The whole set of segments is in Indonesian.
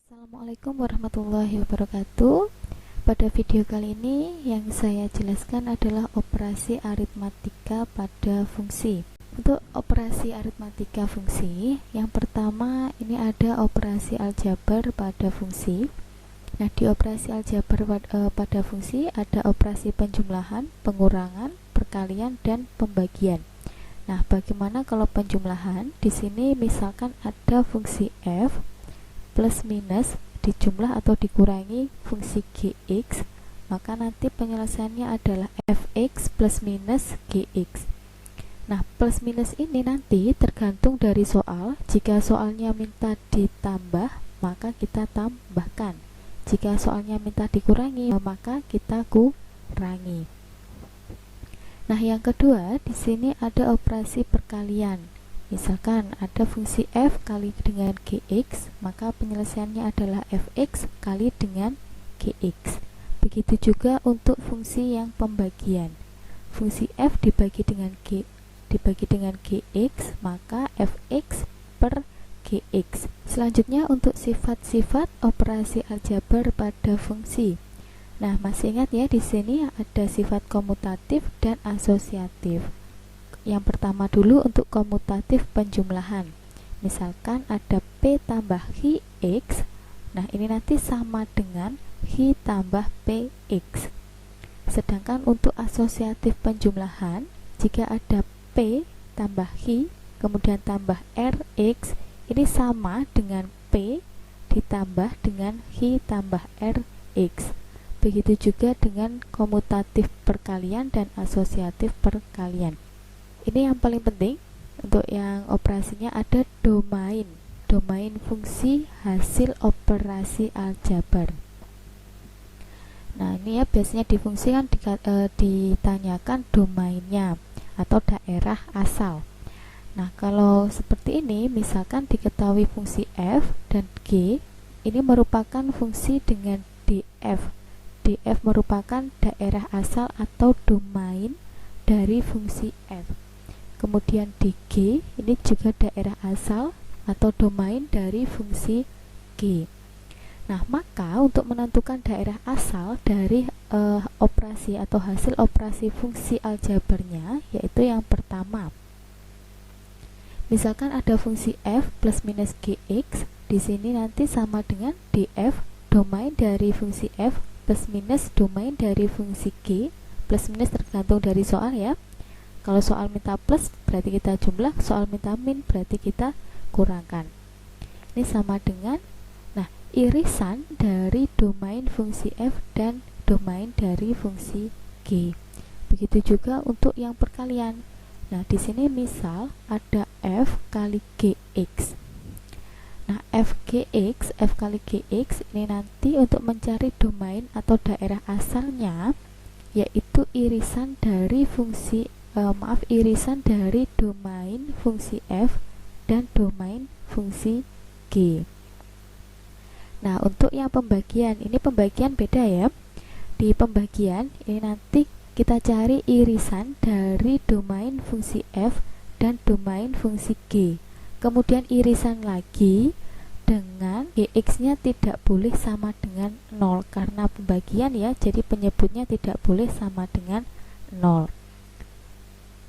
Assalamualaikum warahmatullahi wabarakatuh. Pada video kali ini yang saya jelaskan adalah operasi aritmatika pada fungsi. Untuk operasi aritmatika fungsi, yang pertama ini ada operasi aljabar pada fungsi. Nah, di operasi aljabar pada fungsi ada operasi penjumlahan, pengurangan, perkalian, dan pembagian. Nah, bagaimana kalau penjumlahan? Di sini misalkan ada fungsi f plus minus dijumlah atau dikurangi fungsi gx, maka nanti penyelesaiannya adalah fx plus minus gx. Nah, plus minus ini nanti tergantung dari soal. Jika soalnya minta ditambah, maka kita tambahkan. Jika soalnya minta dikurangi, maka kita kurangi. Nah, yang kedua, di sini ada operasi perkalian. Misalkan ada fungsi f kali dengan gx, maka penyelesaiannya adalah fx kali dengan gx. Begitu juga untuk fungsi yang pembagian. Fungsi f dibagi dengan gx, maka fx per gx. Selanjutnya untuk sifat-sifat operasi aljabar pada fungsi. Nah, masih ingat ya, di sini ada sifat komutatif dan asosiatif. Yang pertama dulu untuk komutatif penjumlahan. Misalkan ada P tambah X. Nah, ini nanti sama dengan X tambah PX. Sedangkan untuk asosiatif penjumlahan, jika ada P tambah X kemudian tambah RX, ini sama dengan P ditambah dengan X tambah RX. Begitu juga dengan komutatif perkalian dan asosiatif perkalian. Ini yang paling penting. Untuk yang operasinya ada domain fungsi hasil operasi aljabar. Nah, ini ya biasanya di fungsi kan ditanyakan domainnya atau daerah asal. Nah, kalau seperti ini, misalkan diketahui fungsi f dan g ini merupakan fungsi dengan df. df merupakan daerah asal atau domain dari fungsi f. Kemudian di G ini juga daerah asal atau domain dari fungsi G. Nah, maka untuk menentukan daerah asal dari operasi atau hasil operasi fungsi aljabarnya, yaitu yang pertama. Misalkan ada fungsi f plus minus gx, di sini nanti sama dengan df domain dari fungsi f plus minus domain dari fungsi g. Plus minus tergantung dari soal ya. Kalau soal minta plus berarti kita jumlah, soal minta min berarti kita kurangkan. Ini sama dengan, nah, irisan dari domain fungsi f dan domain dari fungsi g. Begitu juga untuk yang perkalian. Nah, di sini misal ada f kali gx. Nah, f kali gx ini nanti untuk mencari domain atau daerah asalnya, yaitu irisan dari fungsi irisan dari domain fungsi f dan domain fungsi g. Nah, untuk yang pembagian, ini pembagian beda ya. Di pembagian ini nanti kita cari irisan dari domain fungsi f dan domain fungsi g. Kemudian irisan lagi dengan gx-nya tidak boleh sama dengan 0 karena pembagian ya, jadi penyebutnya tidak boleh sama dengan 0.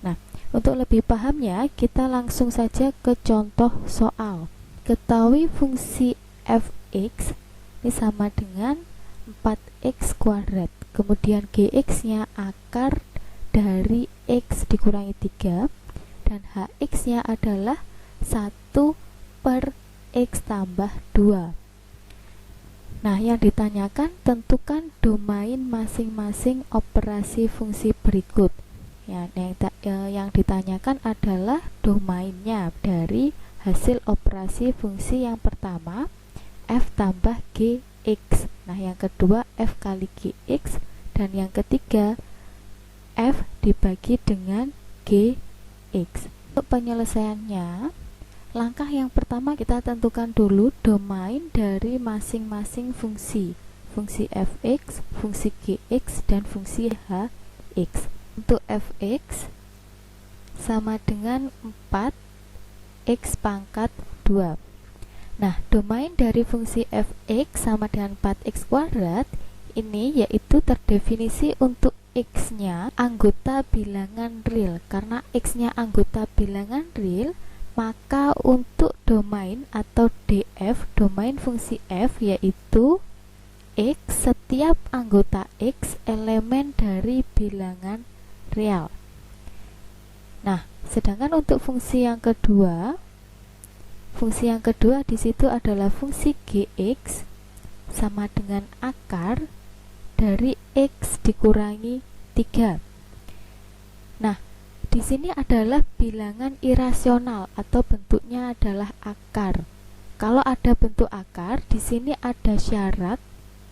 Nah, untuk lebih pahamnya, kita langsung saja ke contoh soal. Ketahui fungsi fx ini sama dengan 4x kuadrat. Kemudian gx-nya akar dari x dikurangi 3 dan hx-nya adalah 1 per x tambah 2. Nah, yang ditanyakan tentukan domain masing-masing operasi fungsi berikut. Ya, yang ditanyakan adalah domainnya dari hasil operasi fungsi yang pertama f tambah gx. Nah, yang kedua f kali gx, dan yang ketiga f dibagi dengan gx. Untuk penyelesaiannya, langkah yang pertama kita tentukan dulu domain dari masing-masing fungsi fx, fungsi gx, dan fungsi hx. Untuk fx sama dengan 4x pangkat 2. Nah, domain dari fungsi f(x) sama dengan 4x kuadrat ini yaitu terdefinisi untuk x-nya anggota bilangan real. Karena x-nya anggota bilangan real, maka untuk domain atau df, domain fungsi f, yaitu x setiap anggota x elemen dari bilangan real. Nah, sedangkan untuk fungsi yang kedua di situ adalah fungsi gx sama dengan akar dari x dikurangi 3. Nah, di sini adalah bilangan irasional atau bentuknya adalah akar. Kalau ada bentuk akar, di sini ada syarat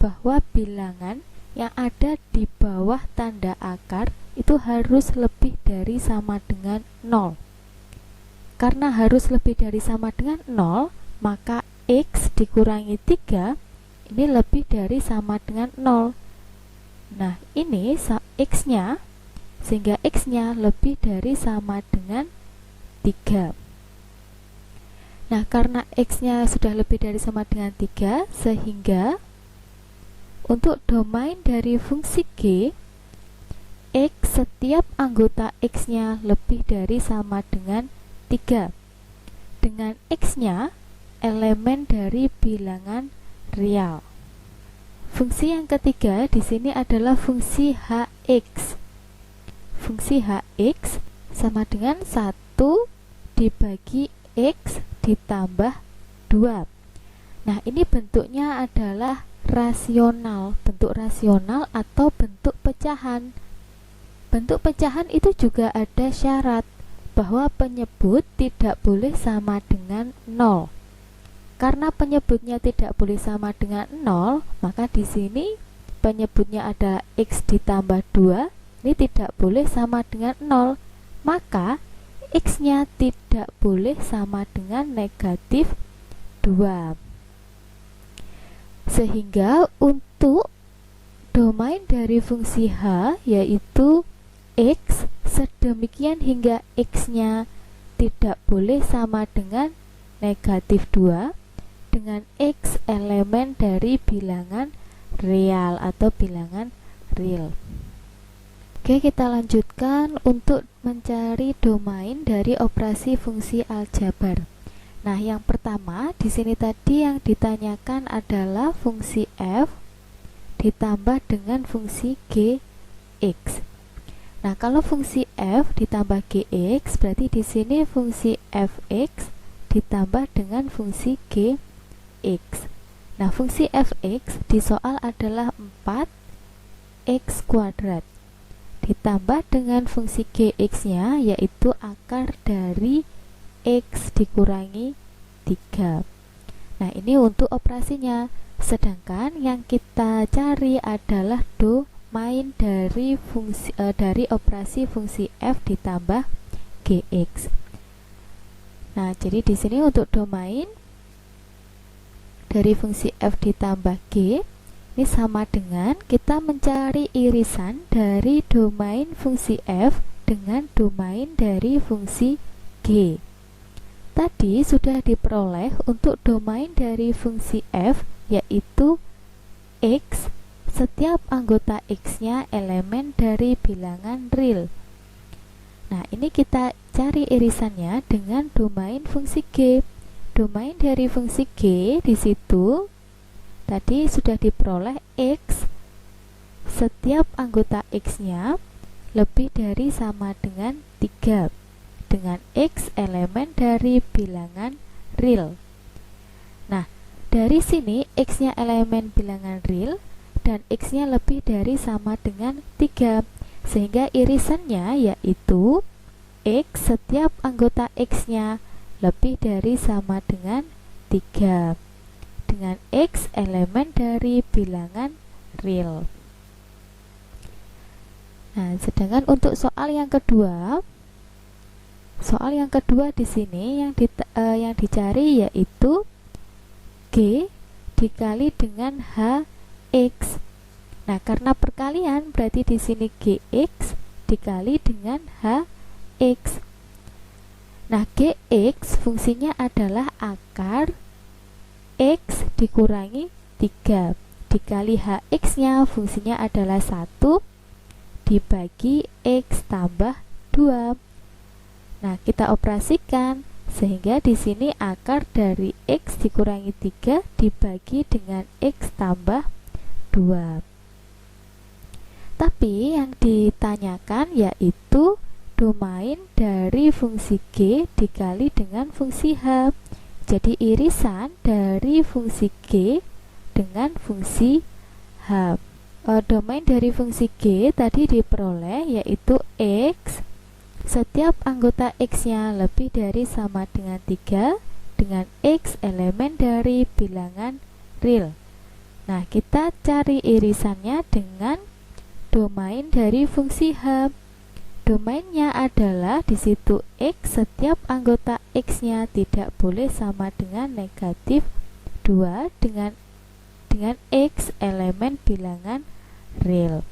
bahwa bilangan yang ada di bawah tanda akar itu harus lebih dari sama dengan 0. Karena harus lebih dari sama dengan 0, maka x dikurangi 3 ini lebih dari sama dengan 0. Nah, ini x-nya, sehingga x-nya lebih dari sama dengan 3. Nah, karena x-nya sudah lebih dari sama dengan 3, sehingga untuk domain dari fungsi g, x setiap anggota x-nya lebih dari sama dengan 3. Dengan x-nya elemen dari bilangan real. Fungsi yang ketiga di sini adalah fungsi hx. Fungsi hx sama dengan 1 dibagi x ditambah 2. Nah, ini bentuknya adalah rasional, bentuk rasional atau bentuk pecahan. Bentuk pecahan itu juga ada syarat bahwa penyebut tidak boleh sama dengan 0. Karena penyebutnya tidak boleh sama dengan 0, maka di sini penyebutnya adalah x ditambah 2, ini tidak boleh sama dengan 0. Maka x-nya tidak boleh sama dengan negatif 2. Sehingga untuk domain dari fungsi h, yaitu x sedemikian hingga x-nya tidak boleh sama dengan negatif 2 dengan x elemen dari bilangan real atau bilangan real. Oke, kita lanjutkan untuk mencari domain dari operasi fungsi aljabar. Nah, yang pertama di sini tadi yang ditanyakan adalah fungsi f ditambah dengan fungsi gx. Nah, kalau fungsi f ditambah gx, berarti di sini fungsi fx ditambah dengan fungsi gx. Nah, fungsi fx di soal adalah 4x kuadrat ditambah dengan fungsi gx-nya yaitu akar dari x dikurangi 3. Nah, ini untuk operasinya. Sedangkan yang kita cari adalah domain dari fungsi dari operasi fungsi f ditambah gx. Nah, jadi di sini untuk domain dari fungsi f ditambah g ini sama dengan kita mencari irisan dari domain fungsi f dengan domain dari fungsi g. Tadi sudah diperoleh untuk domain dari fungsi f yaitu x setiap anggota x-nya elemen dari bilangan real. Nah, ini kita cari irisannya dengan domain fungsi g. Domain dari fungsi g di situ tadi sudah diperoleh x setiap anggota x-nya lebih dari sama dengan 3 dengan x elemen dari bilangan real. Nah, dari sini x-nya elemen bilangan real dan x-nya lebih dari sama dengan 3, sehingga irisannya yaitu x setiap anggota x-nya lebih dari sama dengan 3 dengan x elemen dari bilangan real. Nah, sedangkan untuk soal yang kedua di sini yang dicari yaitu g dikali dengan hx. Nah, karena perkalian berarti di sini gx dikali dengan hx. Nah, gx fungsinya adalah akar X dikurangi 3 dikali Hx nya fungsinya adalah 1 dibagi X tambah 2. Nah, kita operasikan sehingga di sini akar dari X dikurangi 3 dibagi dengan X tambah 2. Tapi yang ditanyakan yaitu domain dari fungsi G dikali dengan fungsi H. Jadi irisan dari fungsi G dengan fungsi H. Domain dari fungsi G tadi diperoleh yaitu X setiap anggota X-nya lebih dari sama dengan 3 dengan X elemen dari bilangan real. Nah, kita cari irisannya dengan domain dari fungsi H. Domainnya adalah di situ X setiap anggota X-nya tidak boleh sama dengan negatif 2 dengan X elemen bilangan real.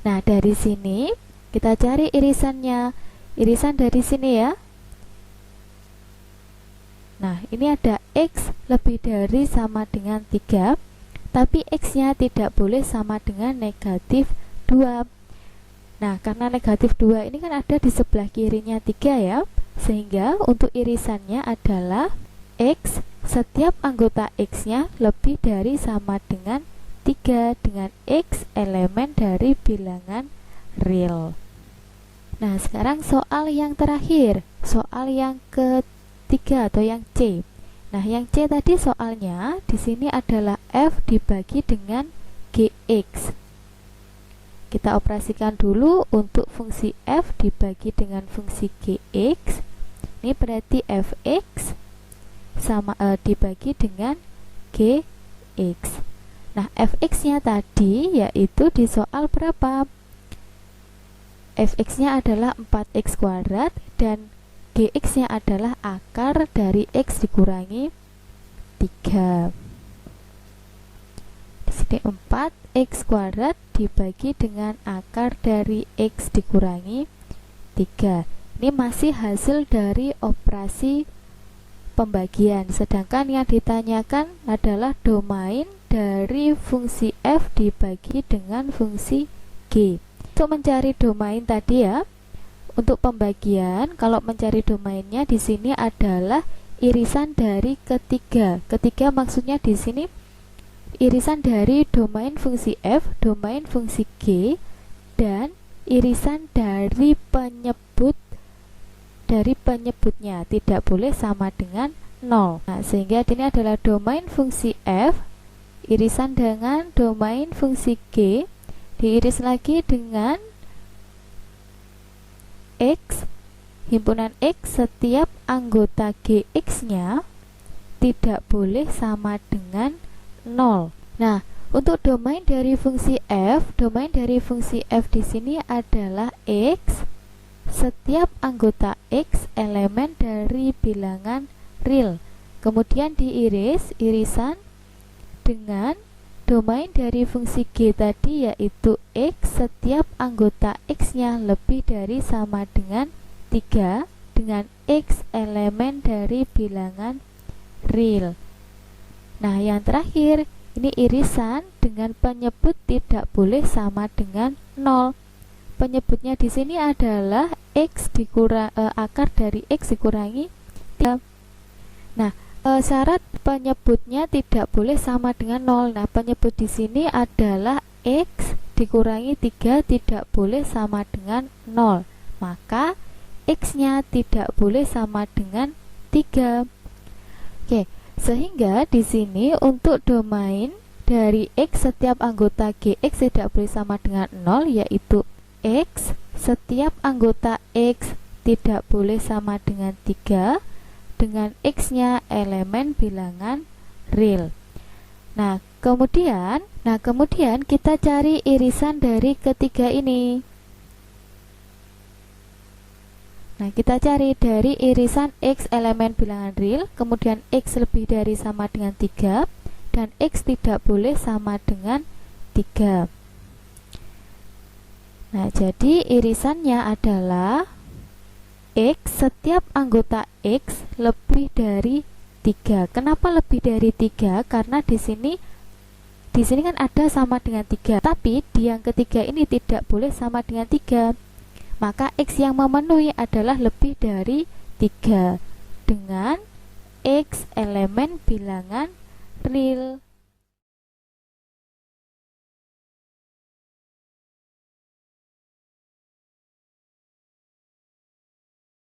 Nah, dari sini kita cari irisannya. Irisan dari sini ya. Nah, ini ada X lebih dari sama dengan 3, tapi X-nya tidak boleh sama dengan negatif 2. Nah, karena negatif 2 ini kan ada di sebelah kirinya 3 ya, sehingga untuk irisannya adalah X setiap anggota X-nya lebih dari sama dengan 3 dengan X elemen dari bilangan real. Nah, sekarang soal yang terakhir, soal yang ketiga atau yang C. Nah, yang C tadi soalnya di sini adalah F dibagi dengan GX. Kita operasikan dulu untuk fungsi F dibagi dengan fungsi GX. Ini berarti Fx sama dibagi dengan GX. Nah, Fx-nya tadi yaitu di soal berapa? Fx-nya adalah 4x kuadrat dan Gx-nya adalah akar dari X dikurangi 3. Di sini 4x kuadrat dibagi dengan akar dari X dikurangi 3. Ini masih hasil dari operasi pembagian, sedangkan yang ditanyakan adalah domain dari fungsi F dibagi dengan fungsi G. Untuk mencari domain tadi ya, untuk pembagian kalau mencari domainnya di sini adalah irisan dari ketiga. Ketiga maksudnya di sini irisan dari domain fungsi F, domain fungsi G, dan irisan dari penyebutnya tidak boleh sama dengan 0. Nah, sehingga ini adalah domain fungsi F irisan dengan domain fungsi G diiris lagi dengan X, himpunan X setiap anggota GX-nya tidak boleh sama dengan 0. Nah, untuk domain dari fungsi F, domain dari fungsi F di sini adalah X setiap anggota X elemen dari bilangan real. Kemudian diiris irisan dengan domain dari fungsi G tadi yaitu X setiap anggota X-nya lebih dari sama dengan 3 dengan X elemen dari bilangan real. Nah, yang terakhir ini irisan dengan penyebut tidak boleh sama dengan 0. Penyebutnya di sini adalah X akar dari X dikurangi 3. Nah, syarat penyebutnya tidak boleh sama dengan 0. Nah, penyebut di sini adalah X dikurangi 3 tidak boleh sama dengan 0. Maka X-nya tidak boleh sama dengan 3. Oke, sehingga di sini untuk domain dari X setiap anggota GX tidak boleh sama dengan 0 yaitu X setiap anggota X tidak boleh sama dengan 3 dengan X-nya elemen bilangan real. Nah, kemudian kita cari irisan dari ketiga ini. Nah, kita cari dari irisan X elemen bilangan real, kemudian X lebih dari sama dengan 3 dan X tidak boleh sama dengan 3. Nah, jadi irisannya adalah X setiap anggota X lebih dari 3. Kenapa lebih dari 3? Karena di sini kan ada sama dengan 3, tapi di yang ketiga ini tidak boleh sama dengan 3. Maka X yang memenuhi adalah lebih dari 3 dengan X elemen bilangan real.